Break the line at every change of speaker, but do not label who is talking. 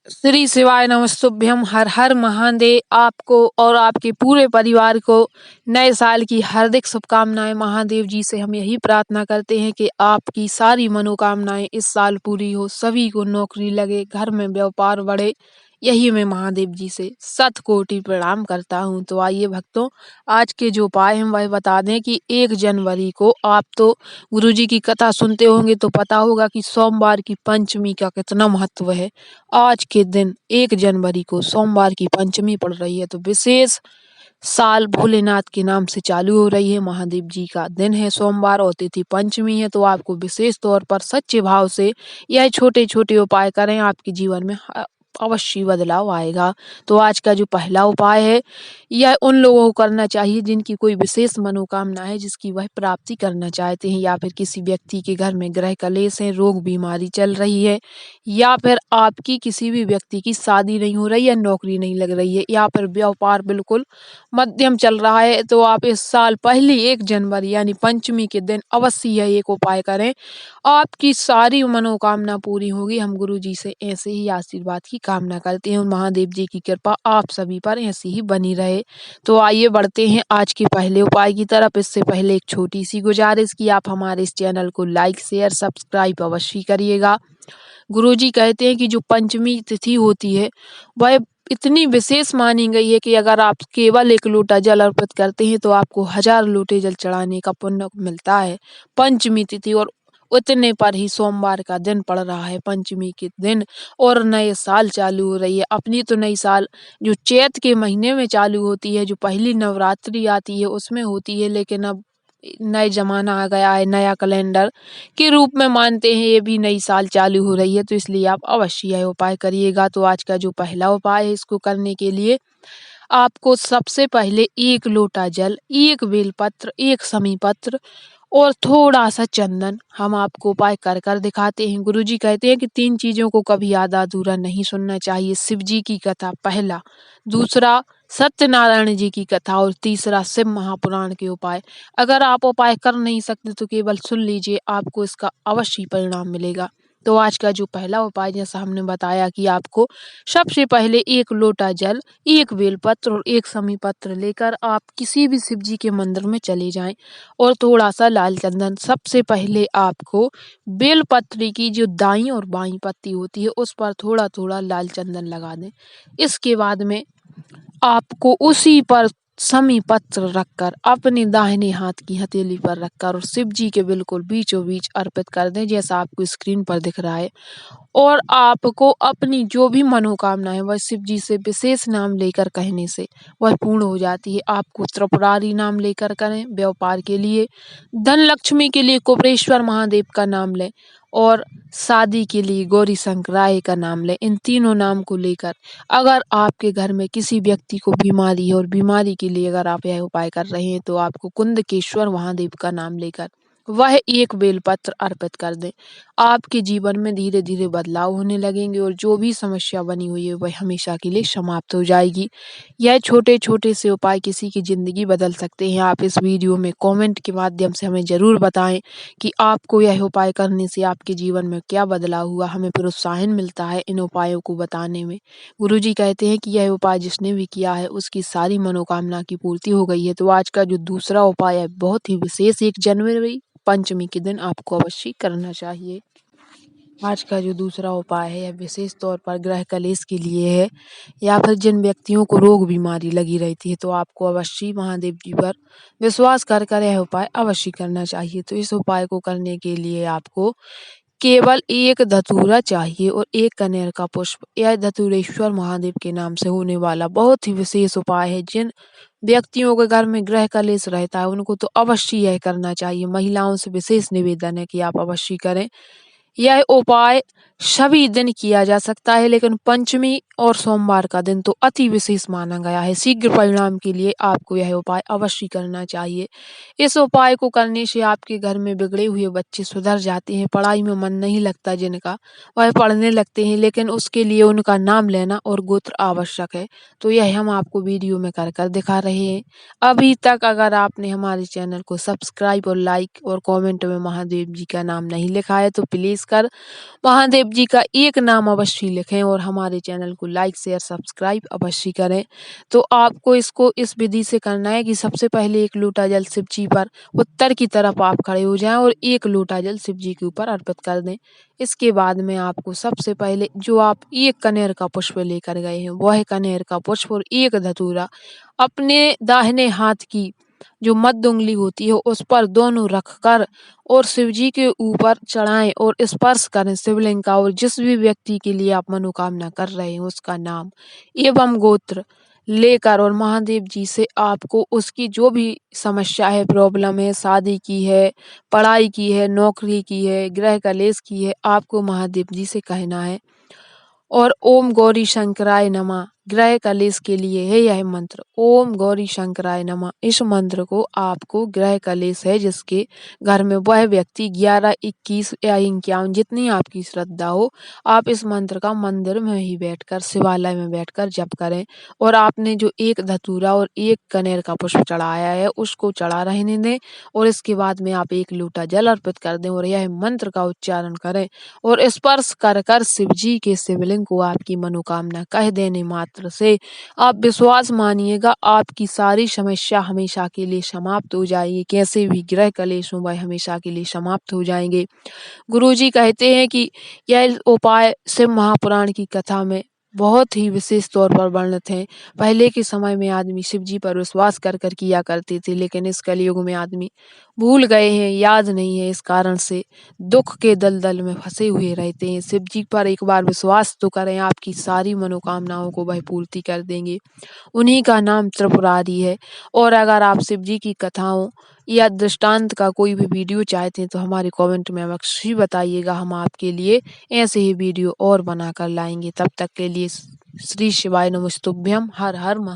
श्री शिवाय नमस्तुभ्यम। हर हर महादेव। आपको और आपके पूरे परिवार को नए साल की हार्दिक शुभकामनाएं। महादेव जी से हम यही प्रार्थना करते हैं कि आपकी सारी मनोकामनाएं इस साल पूरी हो, सभी को नौकरी लगे, घर में व्यापार बढ़े। यही मैं महादेव जी से शत कोटि प्रणाम करता हूं। तो आइए भक्तों, आज के जो उपाय हम वह बता दें कि 1 जनवरी को आप तो गुरु जी की कथा सुनते होंगे तो पता होगा कि सोमवार की पंचमी का कितना महत्व है। आज के दिन 1 जनवरी को सोमवार की पंचमी पड़ रही है, तो विशेष साल भोलेनाथ के नाम से चालू हो रही है। महादेव जी का दिन है सोमवार और तिथि पंचमी है, तो आपको विशेष तौर पर सच्चे भाव से यह छोटे छोटे उपाय करें, आपके जीवन में अवश्य बदलाव आएगा। तो आज का जो पहला उपाय है, यह उन लोगों को करना चाहिए जिनकी कोई विशेष मनोकामना है, जिसकी वह प्राप्ति करना चाहते हैं, या फिर किसी व्यक्ति के घर में ग्रह कलेश है, रोग बीमारी चल रही है, या फिर आपकी किसी भी व्यक्ति की शादी नहीं हो रही है, नौकरी नहीं लग रही है, या फिर व्यापार बिल्कुल मध्यम चल रहा है। तो आप इस साल पहली 1 जनवरी यानी पंचमी के दिन अवश्य यह एक उपाय करें, आपकी सारी मनोकामना पूरी होगी। हम गुरु जी से ऐसे ही आशीर्वाद की कामना करते हैं और महादेव जी की कृपा आप सभी पर ऐसी ही बनी रहे। तो आइए बढ़ते हैं आज के पहले उपाय की तरफ। इससे पहले एक छोटी सी गुजारिश कि आप हमारे इस चैनल को लाइक शेयर सब्सक्राइब अवश्य करिएगा। गुरुजी कहते हैं कि जो पंचमी तिथि होती है वह इतनी विशेष मानी गई है कि अगर आप केवल 1 लोटा जल अर्पित करते हैं तो आपको 1000 लोटे जल चढ़ाने का पुण्य मिलता है। पंचमी तिथि और उतने पर ही सोमवार का दिन पड़ रहा है पंचमी के दिन, और नए साल चालू हो रही है। अपनी तो नई साल जो चैत के महीने में चालू होती है, जो पहली नवरात्रि आती है उसमें होती है, लेकिन अब नए जमाना आ गया है, नया कैलेंडर के रूप में मानते हैं, ये भी नई साल चालू हो रही है, तो इसलिए आप अवश्य यह उपाय करिएगा। तो आज का जो पहला उपाय है, इसको करने के लिए आपको सबसे पहले 1 लोटा जल, 1 बेलपत्र, 1 समी पत्र और थोड़ा सा चंदन हम आपको उपाय कर कर दिखाते हैं। गुरुजी कहते हैं कि 3 चीजों को कभी आधा अधूरा नहीं सुनना चाहिए। शिव जी की कथा पहला, दूसरा सत्यनारायण जी की कथा और तीसरा शिव महापुराण के उपाय। अगर आप उपाय कर नहीं सकते तो केवल सुन लीजिए, आपको इसका अवश्य परिणाम मिलेगा। तो आज का जो पहला उपाय, जैसा हमने बताया कि आपको सबसे पहले 1 लोटा जल, 1 बेलपत्र और 1 समी पत्र लेकर आप किसी भी शिव जी के मंदिर में चले जाएं और थोड़ा सा लाल चंदन। सबसे पहले आपको बेलपत्र की जो दाईं और बाईं पत्ती होती है उस पर थोड़ा थोड़ा लाल चंदन लगा दें। इसके बाद में आपको उसी पर समी पत्र रखकर अपने दाहिने हाथ की हथेली पर रखकर और शिव जी के बिल्कुल बीचों बीच अर्पित कर दें, जैसा आपको स्क्रीन पर दिख रहा है। और आपको अपनी जो भी मनोकामना है वह शिव जी से विशेष नाम लेकर कहने से वह पूर्ण हो जाती है। आपको त्रिपुरारी नाम लेकर करें व्यापार के लिए, धन लक्ष्मी के लिए कुबेरेश्वर महादेव का नाम लें, और शादी के लिए गौरी शंकराय का नाम लें। इन तीनों नाम को लेकर अगर आपके घर में किसी व्यक्ति को बीमारी है और बीमारी के लिए अगर आप यह उपाय कर रहे हैं, तो आपको कुंदकेश्वर महादेव का नाम लेकर वह 1 बेलपत्र अर्पित कर दें। आपके जीवन में धीरे धीरे बदलाव होने लगेंगे और जो भी समस्या बनी हुई है वह हमेशा के लिए समाप्त हो जाएगी। यह छोटे छोटे से उपाय किसी की जिंदगी बदल सकते हैं। आप इस वीडियो में कमेंट के माध्यम से हमें जरूर बताएं कि आपको यह उपाय करने से आपके जीवन में क्या बदलाव हुआ। हमें प्रोत्साहन मिलता है इन उपायों को बताने में। गुरुजी कहते हैं कि यह उपाय जिसने भी किया है उसकी सारी मनोकामना की पूर्ति हो गई है। तो आज का जो दूसरा उपाय है बहुत ही विशेष, 1 जनवरी पंचमी के दिन आपको अवश्य करना चाहिए। आज का जो दूसरा उपाय है यह विशेष तौर पर ग्रह कलेश के लिए है, या फिर जिन व्यक्तियों को रोग बीमारी लगी रहती है, तो आपको अवश्य महादेव जी पर विश्वास कर कर यह उपाय अवश्य करना चाहिए। तो इस उपाय को करने के लिए आपको केवल 1 धतूरा चाहिए और 1 कनेर का पुष्प। यह धतुरेश्वर महादेव के नाम से होने वाला बहुत ही विशेष उपाय है। जिन व्यक्तियों के घर में ग्रह कलेश रहता है उनको तो अवश्य यह करना चाहिए। महिलाओं से विशेष निवेदन है कि आप अवश्य करें। यह उपाय सभी दिन किया जा सकता है, लेकिन पंचमी और सोमवार का दिन तो अति विशेष माना गया है। शीघ्र परिणाम के लिए आपको यह उपाय अवश्य करना चाहिए। इस उपाय को करने से आपके घर में बिगड़े हुए बच्चे सुधर जाते हैं, पढ़ाई में मन नहीं लगता जिनका वह पढ़ने लगते हैं, लेकिन उसके लिए उनका नाम लेना और गोत्र आवश्यक है। तो यह हम आपको वीडियो में कर कर दिखा रहे हैं। अभी तक अगर आपने हमारे चैनल को सब्सक्राइब और लाइक और कमेंट में महादेव जी का नाम नहीं लिखा है तो प्लीज कर महादेव जी का एक नाम अवश्य लिखें और हमारे चैनल को लाइक शेयर सब्सक्राइब अवश्य करें। तो आपको इसको इस विधि से करना है कि सबसे पहले 1 लोटा जल शिव जी पर उत्तर की तरफ आप खड़े हो जाएं और 1 लोटा जल शिव जी के ऊपर अर्पित कर दें। इसके बाद में आपको सबसे पहले जो आप 1 कनेर का पुष्प लेकर गए हैं वह कनेर का पुष्प और 1 धतूरा अपने दाहिने हाथ की जो मध्य उंगली होती है उस पर दोनों रखकर और शिव जी के ऊपर चढ़ाएं और स्पर्श करें शिवलिंग का और जिस भी व्यक्ति के लिए आप मनोकामना कर रहे हैं उसका नाम एवं गोत्र लेकर और महादेव जी से आपको उसकी जो भी समस्या है, प्रॉब्लम है, शादी की है, पढ़ाई की है, नौकरी की है, गृह कलेश की है, आपको महादेव जी से कहना है। और ओम गौरी शंकराय नमः ग्रह कलेश के लिए है यह मंत्र। ओम गौरी शंकराय नमः इस मंत्र को आपको ग्रह कलेश है जिसके घर में वह व्यक्ति 11, 21 या 51 जितनी आपकी श्रद्धा हो आप इस मंत्र का मंदिर में ही बैठकर शिवालय में बैठकर जप करें और आपने जो 1 धतूरा और 1 कनेर का पुष्प चढ़ाया है उसको चढ़ा रहने दें और इसके बाद में आप 1 लोटा जल अर्पित कर दें और यह मंत्र का उच्चारण करें और स्पर्श कर कर शिव जी के शिवलिंग को आपकी मनोकामना कह देने मात्र से आप विश्वास मानिएगा आपकी सारी समस्या हमेशा के लिए समाप्त हो जाएगी। कैसे भी ग्रह कलेश हो वह हमेशा के लिए समाप्त हो जाएंगे। गुरुजी कहते हैं कि यह उपाय शिव महापुराण की कथा में बहुत ही विशेष तौर पर वर्णित हैं। पहले के समय में आदमी शिव जी पर विश्वास कर कर किया करते थे लेकिन इस कलयुग में आदमी भूल गए हैं, याद नहीं है, इस कारण से दुख के दलदल में फंसे हुए रहते हैं। शिव जी पर एक बार विश्वास तो करें, आपकी सारी मनोकामनाओं को वह पूर्ति कर देंगे। उन्हीं का नाम त्रिपुरारी है। और अगर आप शिव जी की कथाओं या दृष्टांत का कोई भी वीडियो चाहते हैं तो हमारे कमेंट में अवश्य बताइएगा, हम आपके लिए ऐसे ही वीडियो और बनाकर लाएंगे। तब तक के लिए श्री शिवाय नमस्तुभ्यम। हर हर महा